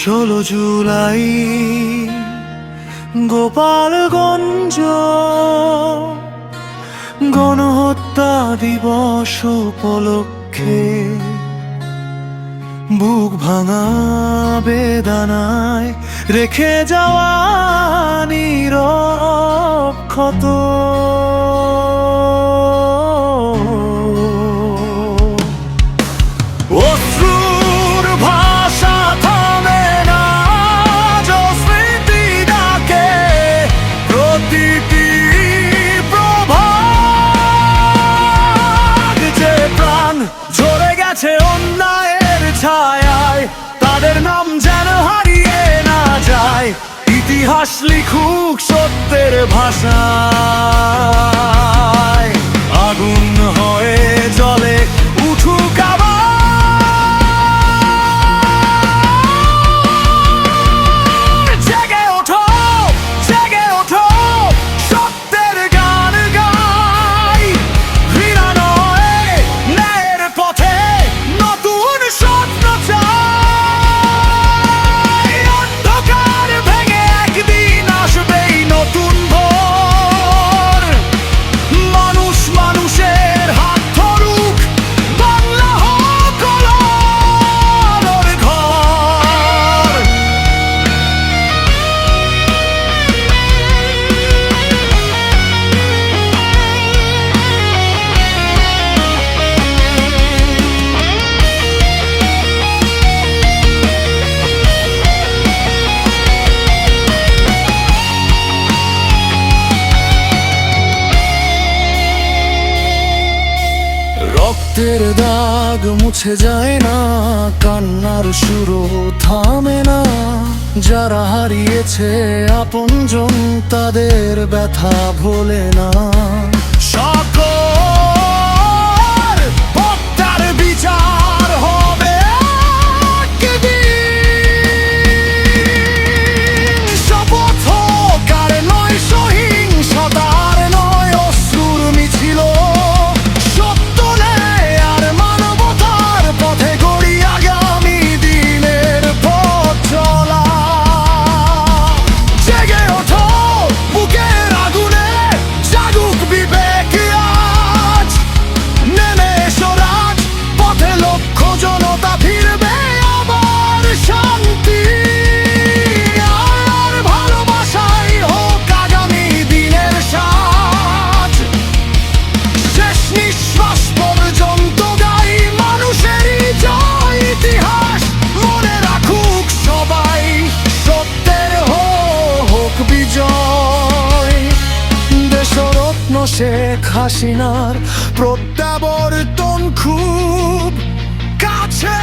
16 জুলাই গোপালগঞ্জ গণহত্যা দিবস উপলক্ষে বুক ভাঙা বেদনায় রেখে যাওয়া নীরব ক্ষত। অশ্রুর ভাষা থামে না, স্মৃতি ডাকে প্রতিটি প্রভাত। যে প্রাণ ঝরে গেছে অন্যায়ের ছায়ায়, তাদের নাম যেন হারিয়ে না যায়। ইতিহাস লিখুক সত্যের ভাষায়, আগুন হয়ে জ্বলে উঠুক আবার। জেগে ওঠো, জেগে ওঠো, সত্যের গান গাই। ঘৃণা নয়, ন্যায়ের পথে নতুন স্বপ্ন চাই। অন্ধকার ভেঙে একদিন আসবেই নতুন ভোর। মানুষ মানুষের হাত ধরুক, বাংলা হোক আলোর ঘর। রক্তের দাগ মুছে যায় না, কান্নার সুরও থামে না। যারা হারিয়েছে আপনজন, তাদের ব্যথা ভোলে না। সকল হত্যার বিচার হবে একদিন। শপথ হোক আর নয় সহিংসতার, নয় অশ্রুর মিছিল। পথে গড়ি আগামী দিনের পথ চলা। জেগে ওঠো, বুকের আগুনে জাগুক বিবেক আজ। নেমে এসো রাজ পথে, লক্ষ জনতা ফিরবে আবার শান্তি আর ভালোবাসাই হোক আগামী দিনের সাজ। শেষ নিঃশ্বাস পর্যন্ত গাই মানুষেরই জয়। ইতিহাস মনে রাখুক সবাই, সত্যের হোক বিজয়। দেশরত্ন শেখ হাসিনার প্রত্যাবর্তন খুব কাছে।